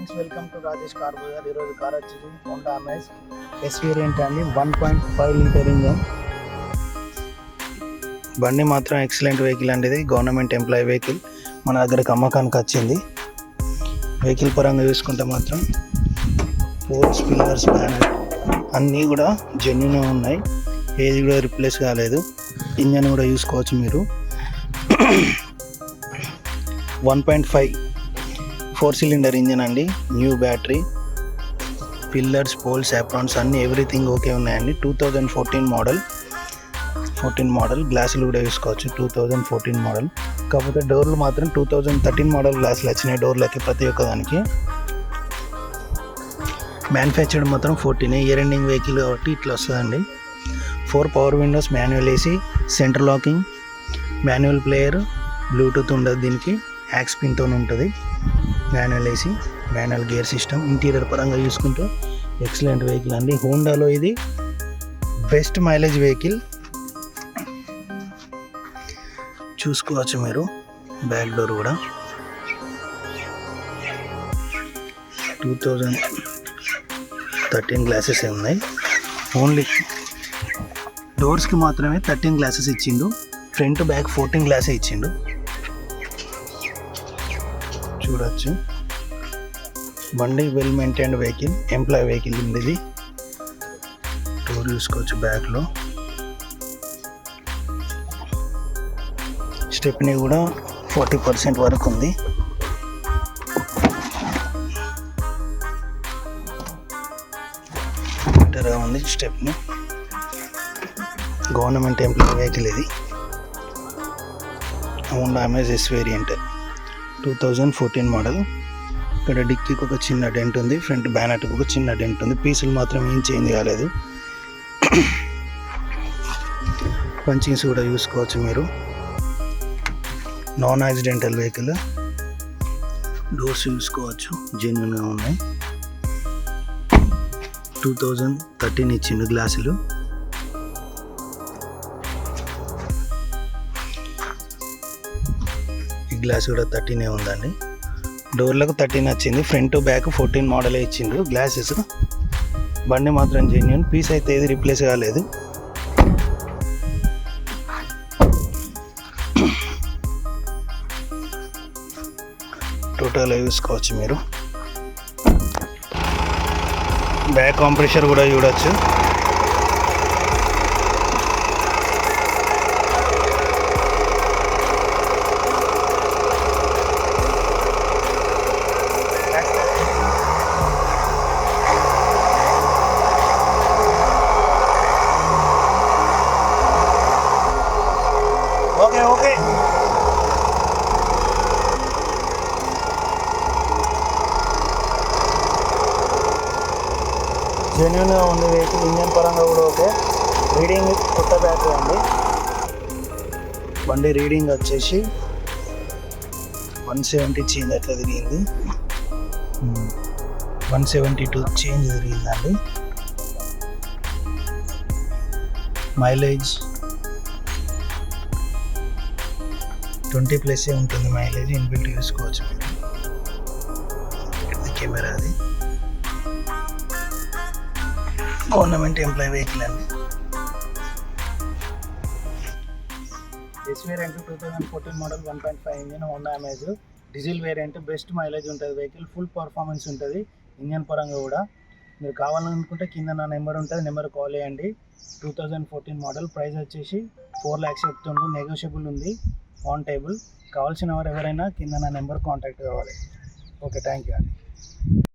Friends, welcome to Rajesh car bazaar. ఈరోజు car వచ్చేసి Honda amaze yes variant అండి. 1.5 litre engine. బండి మాత్రం ఎక్సలెంట్ వెహికల్ అండి. ఇది గవర్నమెంట్ ఎంప్లాయీ వెహికల్. మన దగ్గరకు అమ్మకానికి వచ్చింది. వెహికల్ పరంగా చూసుకుంటే మాత్రం పోల్స్, పిల్లర్స్, ప్యానల్ అన్నీ కూడా జెన్యూన్గా ఉన్నాయి. ఏది కూడా రిప్లేస్ కాలేదు. ఇంజన్ కూడా చూసుకోవచ్చు మీరు. 1.5 4 సిలిండర్ ఇంజన్ అండి. New battery, pillars, poles, aprons అన్నీ ఎవ్రీథింగ్ ఓకే ఉన్నాయండి. 2014 మోడల్. గ్లాసులు కూడా చూసుకోవచ్చు. 2014 మోడల్. కాకపోతే డోర్లు మాత్రం 2013 మోడల్ గ్లాసులు వచ్చినాయి డోర్లకి ప్రతి ఒక్కదానికి. మ్యానుఫ్యాక్చర్డ్ మాత్రం 14. ఇయర్ ఎండింగ్ వెహికల్ కాబట్టి ఇట్లా వస్తుందండి. 4 power Windows, manual AC, centre locking, manual player, Bluetooth ఉండదు దీనికి. యాక్స్ పిన్తో ఉంటుంది. Manual AC, manual gear system. Interior పరంగా చూసుకుంటే ఎక్సలెంట్ వెహికల్ అండి. హోండాలో ఇది బెస్ట్ మైలేజ్ వెహికల్. చూసుకోవచ్చు మీరు. బ్యాక్ డోర్ కూడా 2013 గ్లాసెస్ ఉన్నాయి. ఓన్లీ డోర్స్కి మాత్రమే 13 గ్లాసెస్ ఇచ్చిండు. ఫ్రంట్ బ్యాక్ 14 గ్లాసే ఇచ్చిండు. చూడొచ్చు. బండి well maintained vehicle, employ vehicle ఉంది ఇది. డోర్ చూసుకోవచ్చు. బ్యాక్లో స్టెప్ని కూడా 40% వరకు ఉంది. బెటర్గా ఉంది స్టెప్ని. గవర్నమెంట్ ఎంప్లాయ్ వెహికల్ ఇది. Honda amaze yes variant 2014 model. ఇక్కడ డిక్కీకి ఒక చిన్న డెంట్ ఉంది. ఫ్రంట్ బ్యానెట్కి ఒక చిన్న డెంట్ ఉంది. పీసులు మాత్రం ఏం చేంజ్ కాలేదు. పంచింగ్స్ కూడా చూసుకోవచ్చు మీరు. Non accidental vehicle. డోర్స్ చూసుకోవచ్చు, జెన్యున్గా ఉన్నాయి. 2013 ఇచ్చిండు గ్లాసులు. ఈ గ్లాస్ కూడా 13 ఉందండి. డోర్లకు 13 వచ్చింది. ఫ్రంట్ బ్యాక్ 14 మోడలే ఇచ్చిండ్రు గ్లాసెస్. బండి మాత్రం జెన్యున్. పీస్ అయితే ఏది రిప్లేస్ కాలేదు. టోటల్గా చూసుకోవచ్చు మీరు. బ్యాక్ కంప్రెషర్ కూడా చూడొచ్చు. ఓకే జెన్యున్గా ఉంది వెహికల్. ఇంజన్ పరంగా కూడా ఓకే. రీడింగ్ కొత్త బ్యాటరీ అండి. బండి రీడింగ్ వచ్చేసి 170 చేంజ్ అట్లా తిరిగింది. 172 చేంజ్ తిరిగిందండి. మైలేజ్ 20+ ఉంటుంది మైలేజ్. ఇన్బిల్ట్ చూసుకోవచ్చు మీరు. కెమెరా అది. గవర్నమెంట్ ఎంప్లాయీ వెహికల్ అండి. Yes variant 2014 model 1.5 engine Honda amaze. Diesel variant. Best mileage ఉంటుంది వెహికల్. ఫుల్ పర్ఫార్మెన్స్ ఉంటుంది ఇంజన్ పరంగా కూడా. మీరు కావాలనుకుంటే కింద నా నెంబర్ ఉంటుంది, నెంబర్ కాల్ చేయండి. 2014 మోడల్. ప్రైస్ వచ్చేసి 4 lakhs చెప్తుండ్రు. నెగోషియబుల్ ఉంది, ఆన్ టేబుల్. కావాల్సిన వారు ఎవరైనా కింద నా నెంబర్ కాంటాక్ట్ కావాలి. ఓకే, థ్యాంక్ యూ అండి.